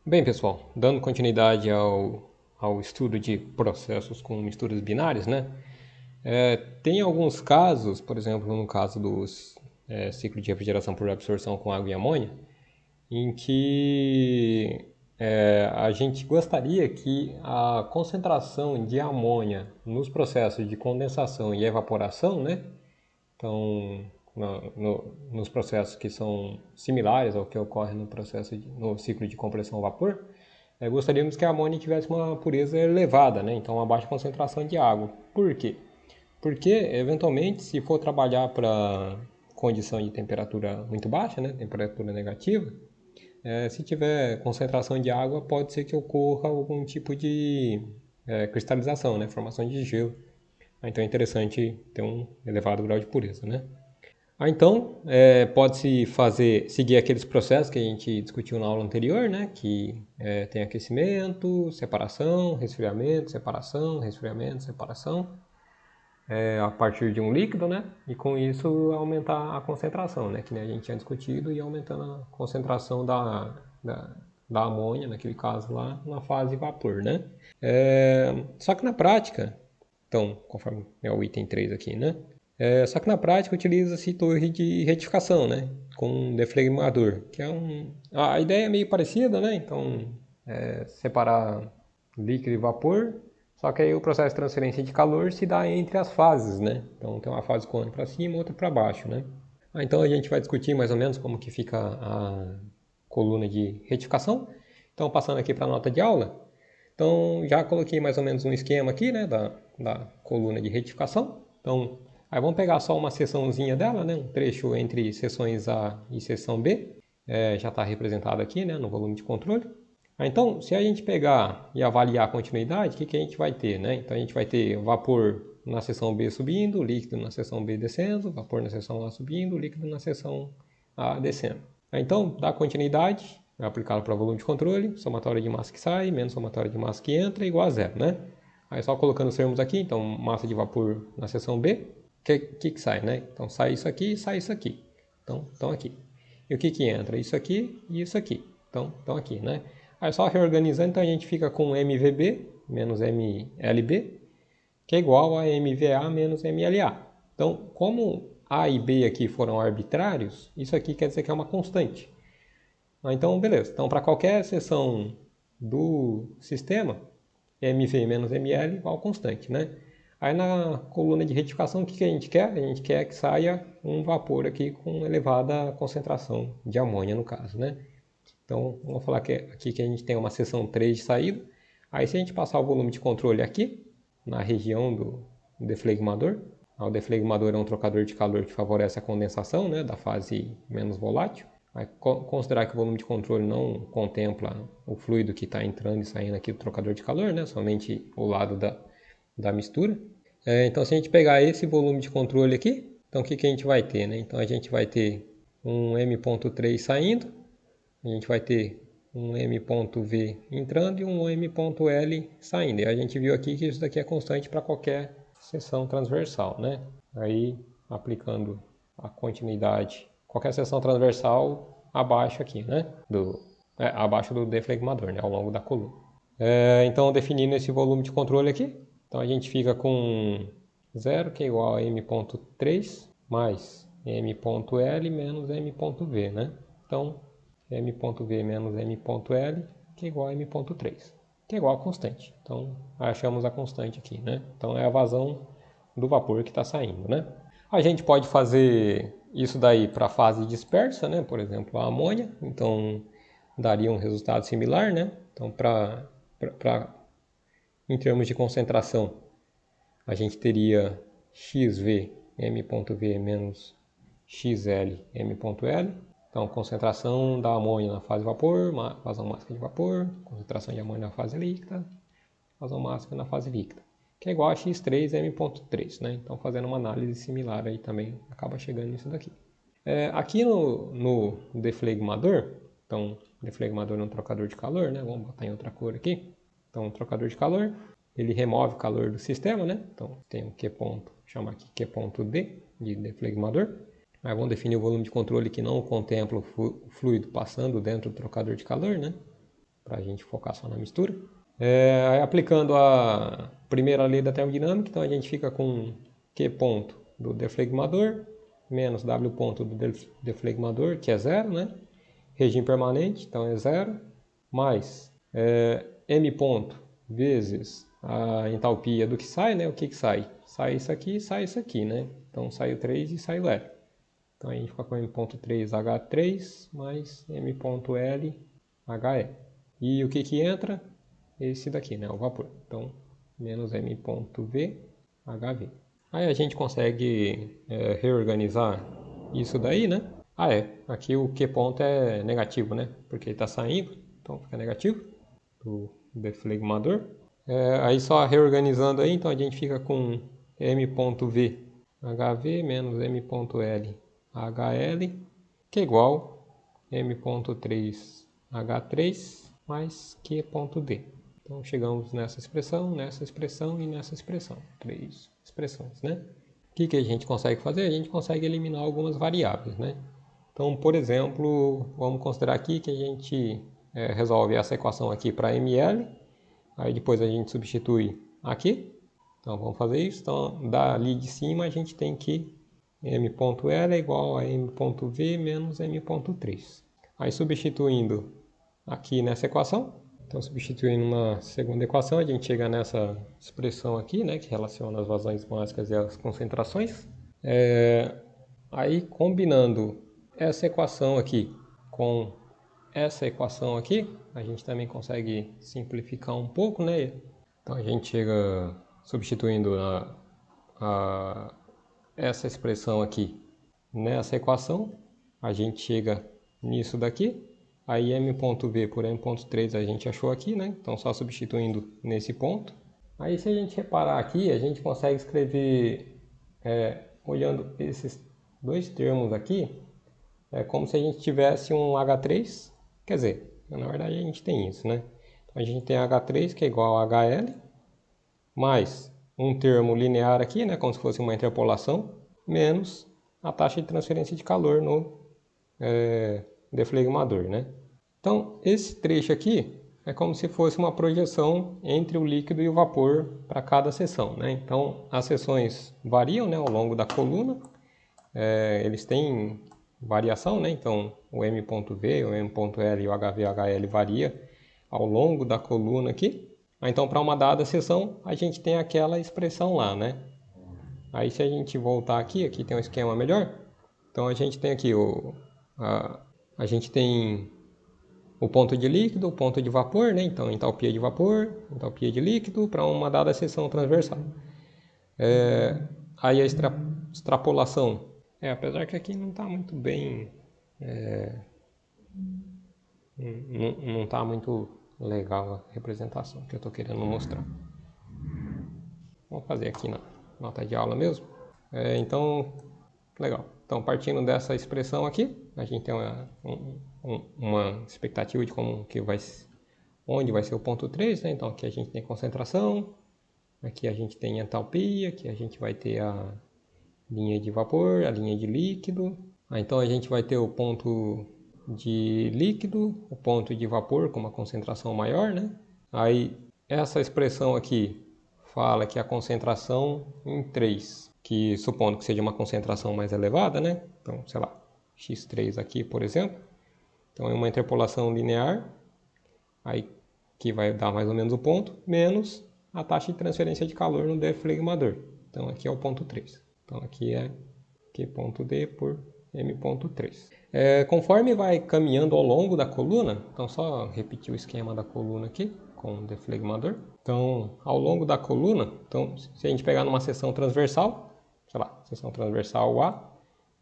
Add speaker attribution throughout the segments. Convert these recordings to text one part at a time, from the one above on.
Speaker 1: Bem, pessoal, dando continuidade ao estudo de processos com misturas binárias, né? Tem alguns casos, por exemplo, no caso dos ciclo de refrigeração por absorção com água e amônia, em que a gente gostaria que a concentração de amônia nos processos de condensação e evaporação, né? Então, nos processos que são similares ao que ocorre no ciclo de compressão a vapor, gostaríamos que a amônia tivesse uma pureza elevada, né? Então uma baixa concentração de água. Por quê? Porque, eventualmente, se for trabalhar para condição de temperatura muito baixa, né? Temperatura negativa, se tiver concentração de água, pode ser que ocorra algum tipo de cristalização, né? Formação de gelo. Então é interessante ter um elevado grau de pureza, né? Então, pode-se seguir aqueles processos que a gente discutiu na aula anterior, né? Que tem aquecimento, separação, resfriamento, separação, a partir de um líquido, né? E com isso aumentar a concentração, né? Que nem a gente tinha discutido, e aumentando a concentração da amônia, naquele caso lá, na fase vapor, né? Só que na prática, então, conforme é o item 3 aqui, né? Só que na prática utiliza-se torre de retificação, né? Com um deflegmador, que é a ideia é meio parecida, né? Então, separar líquido e vapor, só que aí o processo de transferência de calor se dá entre as fases, né? Então tem uma fase com ano para cima e outra para baixo, né? Então a gente vai discutir mais ou menos como que fica a coluna de retificação. Então passando aqui para a nota de aula, então já coloquei mais ou menos um esquema aqui, né, da coluna de retificação. Então aí vamos pegar só uma seçãozinha dela, né, um trecho entre seções A e seção B, já está representado aqui, né, no volume de controle. Então, se a gente pegar e avaliar a continuidade, o que a gente vai ter, né? Então a gente vai ter vapor na seção B subindo, líquido na seção B descendo, vapor na seção A subindo, líquido na seção A descendo. Então, dá continuidade, é aplicado para volume de controle, somatória de massa que sai, menos somatória de massa que entra, igual a zero, né? Aí só colocando os termos aqui, então massa de vapor na seção B, que sai, né? Então sai isso aqui e sai isso aqui. Então aqui. E o que entra? Isso aqui e isso aqui. Então aqui, né? Aí só reorganizando, então a gente fica com MVB menos MLB, que é igual a MVA menos MLA. Então, como A e B aqui foram arbitrários, isso aqui quer dizer que é uma constante. Então, beleza. Então, para qualquer seção do sistema, MV menos ML igual a constante, né? Aí na coluna de retificação, o que a gente quer? A gente quer que saia um vapor aqui com elevada concentração de amônia, no caso, né? Então, vamos falar aqui que a gente tem uma seção 3 de saída. Aí, se a gente passar o volume de controle aqui, na região do deflegmador, o deflegmador é um trocador de calor que favorece a condensação, né, da fase menos volátil. Vai considerar que o volume de controle não contempla o fluido que está entrando e saindo aqui do trocador de calor, né, somente o lado da mistura. Então, se a gente pegar esse volume de controle aqui, então o que a gente vai ter? Né? Então, a gente vai ter um M.3 saindo, a gente vai ter um M.V entrando e um M.L saindo. E a gente viu aqui que isso daqui é constante para qualquer seção transversal, né? Aí, aplicando a continuidade, qualquer seção transversal abaixo aqui, né? Abaixo do deflegmador, né? Ao longo da coluna. Então, definindo esse volume de controle aqui, então a gente fica com 0, que é igual a M.3, mais M.L menos M.V, né? Então, M.V menos M.L, que é igual a M.3, que é igual a constante. Então, achamos a constante aqui, né? Então, é a vazão do vapor que está saindo, né? A gente pode fazer isso daí para a fase dispersa, né? Por exemplo, a amônia. Então, daria um resultado similar, né? Então, em termos de concentração, a gente teria XV M.V menos XL M.L. Então, concentração da amônia na fase vapor, vazão máxima de vapor, concentração de amônia na fase líquida, vazão máxima na fase líquida, que é igual a X3 M.3, né? Então, fazendo uma análise similar aí também, acaba chegando nisso daqui. Aqui no deflegmador, então, deflegmador é um trocador de calor, né? Vamos botar em outra cor aqui. Então, um trocador de calor, ele remove o calor do sistema, né? Então, tem um Q ponto, chama aqui Q ponto D, de deflegmador. Aí vamos definir o volume de controle que não contempla o fluido passando dentro do trocador de calor, né? para a gente focar só na mistura. Aplicando a primeira lei da termodinâmica, então a gente fica com Q ponto do deflegmador menos W ponto do deflegmador, que é zero, né? Regime permanente, então é zero, mais M ponto vezes a entalpia do que sai, né? O que sai? Sai isso aqui, né? Então sai o 3 e sai o L. Então a gente fica com M.3H3 mais M.L HE. E o que entra? Esse daqui, né? O vapor. Então, menos M.V HV. Aí a gente consegue reorganizar isso daí, né? Aqui o Q ponto é negativo, né? Porque ele está saindo, então fica negativo do deflegmador. Aí só reorganizando aí, então a gente fica com M.V HV menos M.L HL, que é igual M.3H3 mais Q.D. Então chegamos nessa expressão e nessa expressão. 3 expressões, né? O que a gente consegue fazer? A gente consegue eliminar algumas variáveis, né? Então, por exemplo, vamos considerar aqui que a gente resolve essa equação aqui para ml, aí depois a gente substitui aqui. Então vamos fazer isso. Então, dali de cima a gente tem que M.L é igual a M.V menos M.3. Aí substituindo aqui nessa equação, então substituindo uma segunda equação, a gente chega nessa expressão aqui, né, que relaciona as vazões básicas e as concentrações. Aí combinando essa equação aqui com essa equação aqui, a gente também consegue simplificar um pouco, né? Então a gente chega substituindo essa expressão aqui nessa equação, a gente chega nisso daqui, aí M.V por M.3 a gente achou aqui, né? Então só substituindo nesse ponto. Aí se a gente reparar aqui, a gente consegue escrever, olhando esses dois termos aqui, é como se a gente tivesse um H3, quer dizer, na verdade a gente tem isso, né? Então a gente tem H3 que é igual a HL, mais um termo linear aqui, né, como se fosse uma interpolação, menos a taxa de transferência de calor no deflegmador, né? Então, esse trecho aqui é como se fosse uma projeção entre o líquido e o vapor para cada seção, né? Então, as seções variam, né, ao longo da coluna, eles têm variação, né? Então, o M.V, o M.L e o HV, HL varia ao longo da coluna aqui. Então, para uma dada seção, a gente tem aquela expressão lá, né? Aí, se a gente voltar aqui tem um esquema melhor. Então, a gente tem aqui a gente tem o ponto de líquido, o ponto de vapor, né? Então, entalpia de vapor, entalpia de líquido para uma dada seção transversal. Aí, a extrapolação. Apesar que aqui não está muito bem... não está muito legal a representação que eu estou querendo mostrar. Vamos fazer aqui na nota de aula mesmo. Então, legal. Então, partindo dessa expressão aqui, a gente tem uma expectativa de onde vai ser o ponto 3, né? Então, aqui a gente tem concentração, aqui a gente tem entalpia, aqui a gente vai ter a linha de vapor, a linha de líquido. Então, a gente vai ter o ponto de líquido, o ponto de vapor com uma concentração maior, né? Aí, essa expressão aqui fala que a concentração em 3, que supondo que seja uma concentração mais elevada, né? Então, sei lá, X3 aqui, por exemplo. Então, é uma interpolação linear, aí que vai dar mais ou menos o ponto, menos a taxa de transferência de calor no deflegmador. Então, aqui é o ponto 3. Então, aqui é Q.D por M.3. Conforme vai caminhando ao longo da coluna, então só repetir o esquema da coluna aqui com o deflegmador. Então, ao longo da coluna, então, se a gente pegar numa seção transversal, sei lá, seção transversal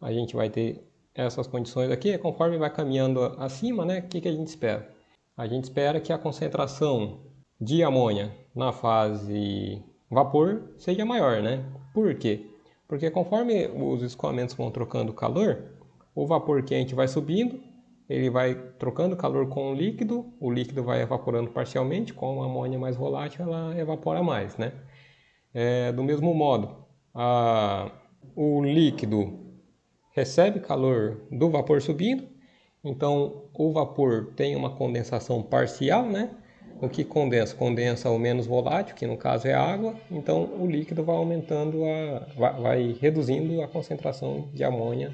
Speaker 1: a gente vai ter essas condições aqui. Conforme vai caminhando acima, né, o que a gente espera? A gente espera que a concentração de amônia na fase vapor seja maior, né? Por quê? Porque conforme os escoamentos vão trocando calor, o vapor quente vai subindo, ele vai trocando calor com o líquido vai evaporando parcialmente, com a amônia mais volátil ela evapora mais, né? Do mesmo modo, o líquido recebe calor do vapor subindo Então, o vapor tem uma condensação parcial, né? O que condensa? Condensa o menos volátil, que no caso é a água. Então, o líquido vai aumentando, vai reduzindo a concentração de amônia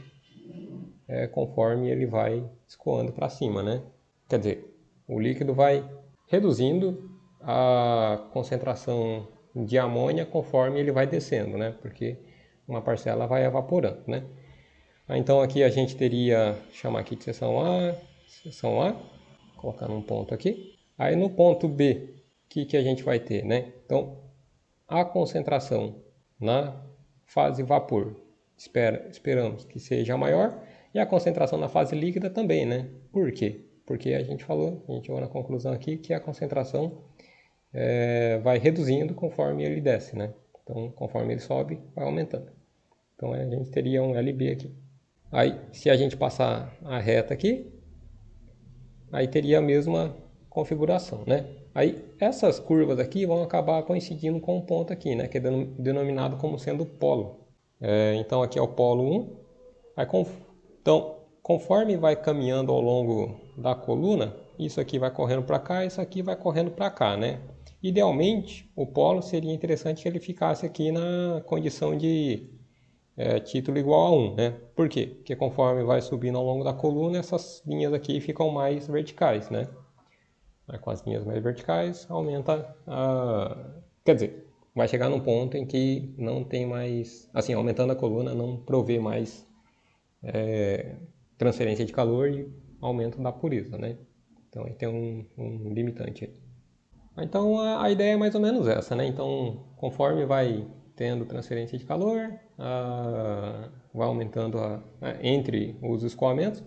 Speaker 1: conforme ele vai escoando para cima, né? Quer dizer, o líquido vai reduzindo a concentração de amônia conforme ele vai descendo, né? Porque uma parcela vai evaporando, né? Então aqui a gente teria, chamar aqui de seção A, colocar num ponto aqui. Aí no ponto B, o que a gente vai ter, né? Então, a concentração na fase vapor, esperamos que seja maior, e a concentração na fase líquida também, né? Por quê? Porque a gente chegou na conclusão aqui que a concentração vai reduzindo conforme ele desce, né? Então, conforme ele sobe, vai aumentando. Então, a gente teria um LB aqui. Aí, se a gente passar a reta aqui, aí teria a mesma configuração, né? Aí, essas curvas aqui vão acabar coincidindo com o ponto aqui, né? Que é denominado como sendo polo. Então, aqui é o polo 1. Aí, então, conforme vai caminhando ao longo da coluna, isso aqui vai correndo para cá, isso aqui vai correndo para cá, né? Idealmente, o polo seria interessante que ele ficasse aqui na condição de título igual a 1, né? Por quê? Porque conforme vai subindo ao longo da coluna, essas linhas aqui ficam mais verticais, né? Aí, com as linhas mais verticais, aumenta a... Quer dizer, vai chegar num ponto em que não tem mais... Assim, aumentando a coluna, não provê mais transferência de calor e aumento da pureza, né? Então, aí tem um limitante aí. Então a ideia é mais ou menos essa, né? Então, conforme vai tendo transferência de calor, vai aumentando entre os escoamentos,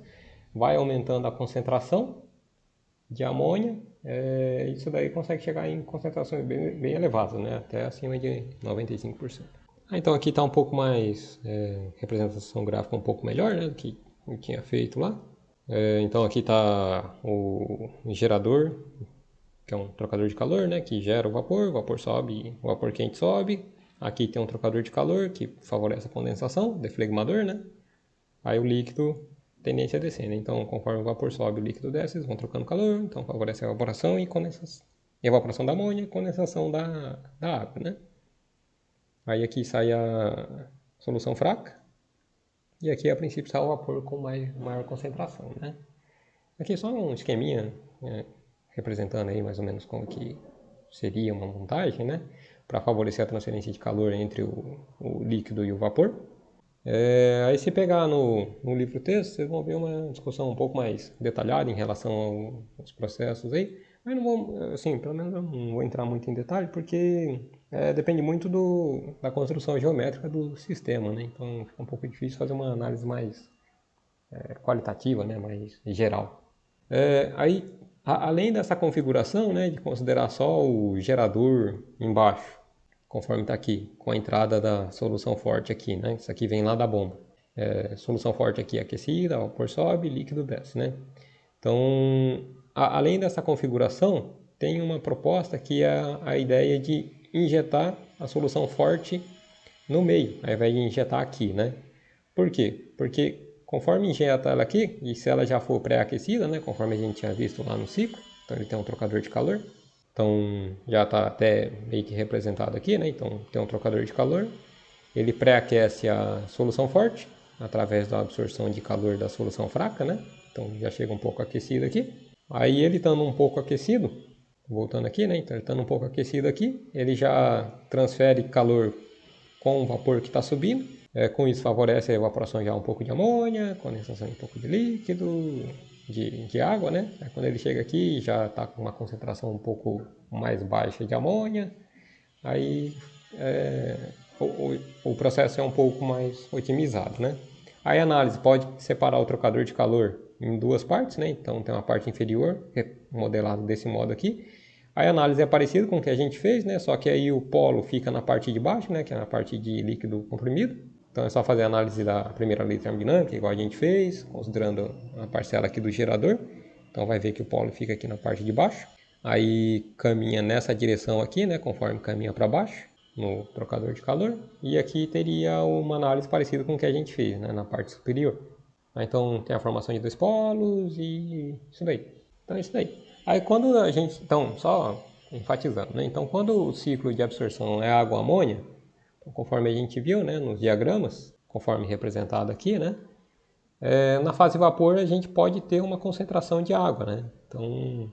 Speaker 1: vai aumentando a concentração de amônia. Isso daí consegue chegar em concentrações bem elevadas, né? Até acima de 95%. Então aqui está um pouco mais, representação gráfica um pouco melhor, né? Do que eu tinha feito lá. Então aqui está o gerador, que é um trocador de calor, né, que gera o vapor sobe, o vapor quente sobe. Aqui tem um trocador de calor que favorece a condensação, deflegmador, né? Aí o líquido tendência a descer, né? Então, conforme o vapor sobe, o líquido desce, eles vão trocando calor, então favorece a evaporação e condensação. Evaporação da amônia e condensação da água, né? Aí aqui sai a solução fraca e aqui a princípio sai o vapor com maior concentração, né? Aqui só um esqueminha representando aí mais ou menos como que seria uma montagem, né? Para favorecer a transferência de calor entre o líquido e o vapor. Aí se pegar no livro texto, vocês vão ver uma discussão um pouco mais detalhada em relação aos processos aí. Mas não vou, assim, pelo menos eu não vou entrar muito em detalhe, porque depende muito da construção geométrica do sistema, né? Então fica um pouco difícil fazer uma análise mais qualitativa, né? Mais geral. Aí, além dessa configuração, né, de considerar só o gerador embaixo, conforme está aqui, com a entrada da solução forte aqui, né? Isso aqui vem lá da bomba. Solução forte aqui aquecida, vapor sobe, líquido desce, né? Então, além dessa configuração, tem uma proposta que é a ideia de injetar a solução forte no meio, ao invés de injetar aqui, né? Por quê? Porque conforme injeta ela aqui, e se ela já for pré-aquecida, né, conforme a gente tinha visto lá no ciclo, então ele tem um trocador de calor, então já está até meio que representado aqui, né, então tem um trocador de calor, ele pré-aquece a solução forte, através da absorção de calor da solução fraca, né, então já chega um pouco aquecido aqui, aí ele estando um pouco aquecido, voltando aqui, né, então ele estando um pouco aquecido aqui, ele já transfere calor com o vapor que está subindo. Com isso favorece a evaporação já um pouco de amônia, condensação de um pouco de líquido, de água, né? Aí quando ele chega aqui já está com uma concentração um pouco mais baixa de amônia, aí o processo é um pouco mais otimizado, né? Aí a análise pode separar o trocador de calor em duas partes, né? Então tem uma parte inferior, modelada desse modo aqui. Aí a análise é parecida com o que a gente fez, né? Só que aí o polo fica na parte de baixo, né? Que é na parte de líquido comprimido. Então é só fazer a análise da primeira lei termodinâmica, igual a gente fez, considerando a parcela aqui do gerador. Então vai ver que o polo fica aqui na parte de baixo. Aí caminha nessa direção aqui, né? Conforme caminha para baixo, no trocador de calor. E aqui teria uma análise parecida com o que a gente fez, né? Na parte superior. Então tem a formação de dois polos e isso daí. Então é isso daí. Aí quando a gente, então só enfatizando, né? Então quando o ciclo de absorção é água-amônia, conforme a gente viu, né, nos diagramas, conforme representado aqui, né? Na fase de vapor a gente pode ter uma concentração de água, né? Então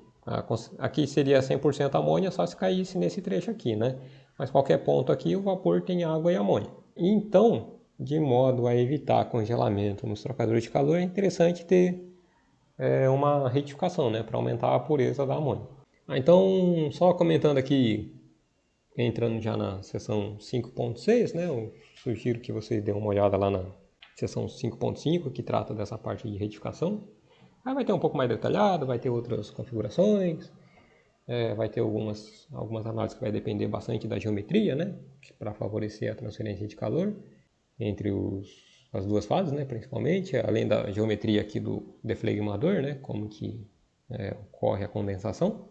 Speaker 1: aqui seria 100% amônia só se caísse nesse trecho aqui, né? Mas qualquer ponto aqui o vapor tem água e amônia. Então, de modo a evitar congelamento nos trocadores de calor, é interessante ter uma retificação, né? Para aumentar a pureza da amônia. Então, só comentando aqui, entrando já na seção 5.6, né? Eu sugiro que vocês dêem uma olhada lá na seção 5.5, que trata dessa parte de retificação. Aí vai ter um pouco mais detalhado, vai ter outras configurações, vai ter algumas análises que vai depender bastante da geometria, né? Para favorecer a transferência de calor entre as duas fases, né? Principalmente, além da geometria aqui do deflegmador, né? Como que ocorre a condensação.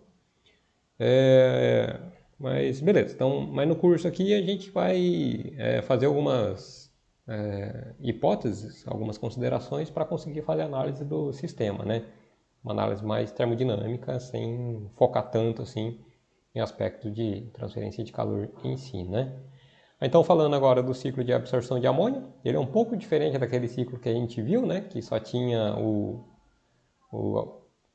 Speaker 1: Mas beleza, então, mas no curso aqui a gente vai fazer algumas hipóteses, algumas considerações para conseguir fazer a análise do sistema, né? Uma análise mais termodinâmica, sem focar tanto assim em aspecto de transferência de calor em si, né? Então, falando agora do ciclo de absorção de amônia, ele é um pouco diferente daquele ciclo que a gente viu, né? Que só tinha o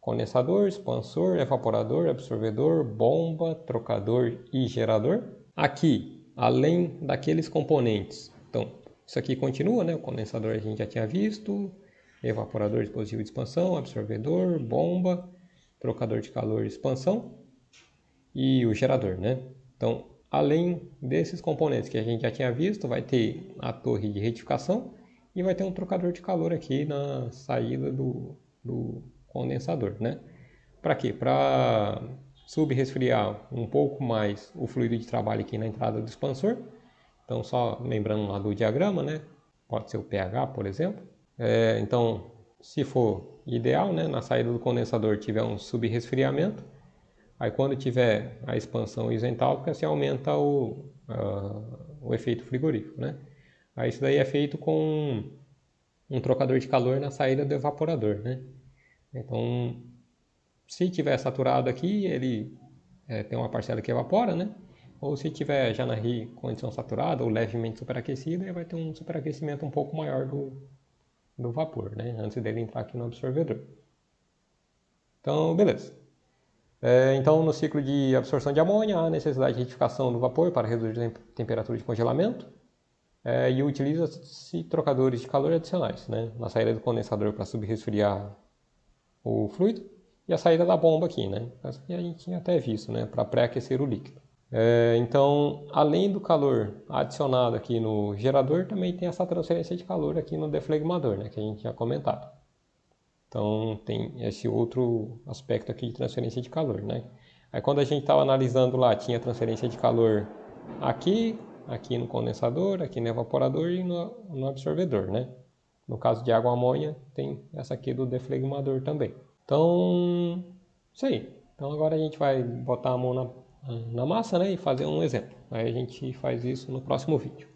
Speaker 1: condensador, expansor, evaporador, absorvedor, bomba, trocador e gerador. Aqui, além daqueles componentes, então, isso aqui continua, né? O condensador a gente já tinha visto, evaporador, dispositivo de expansão, absorvedor, bomba, trocador de calor e expansão e o gerador, né? Então, além desses componentes que a gente já tinha visto, vai ter a torre de retificação e vai ter um trocador de calor aqui na saída do condensador, né? Para quê? Para subresfriar um pouco mais o fluido de trabalho aqui na entrada do expansor. Então, só lembrando lá do diagrama, né? Pode ser o pH, por exemplo. Então, se for ideal, né? Na saída do condensador tiver um subresfriamento, aí quando tiver a expansão isentálpica, se aumenta o efeito frigorífico, né? Aí isso daí é feito com um trocador de calor na saída do evaporador, né? Então, se tiver saturado aqui, ele tem uma parcela que evapora, né? Ou se tiver já na condição saturada ou levemente superaquecida, ele vai ter um superaquecimento um pouco maior do vapor, né? Antes dele entrar aqui no absorvedor. Então, beleza. Então, no ciclo de absorção de amônia, há necessidade de retificação do vapor para reduzir a temperatura de congelamento e utiliza-se trocadores de calor adicionais, né? Na saída do condensador para subresfriar o fluido e a saída da bomba aqui, né? Essa que a gente tinha até visto, né? Para pré-aquecer o líquido. Então, além do calor adicionado aqui no gerador, também tem essa transferência de calor aqui no deflegmador, né? Que a gente tinha comentado. Então, tem esse outro aspecto aqui de transferência de calor, né? Aí, quando a gente estava analisando lá, tinha transferência de calor aqui no condensador, aqui no evaporador e no absorvedor, né? No caso de água-amônia, tem essa aqui do deflegmador também. Então, isso aí. Então, agora a gente vai botar a mão na massa, né? E fazer um exemplo. Aí a gente faz isso no próximo vídeo.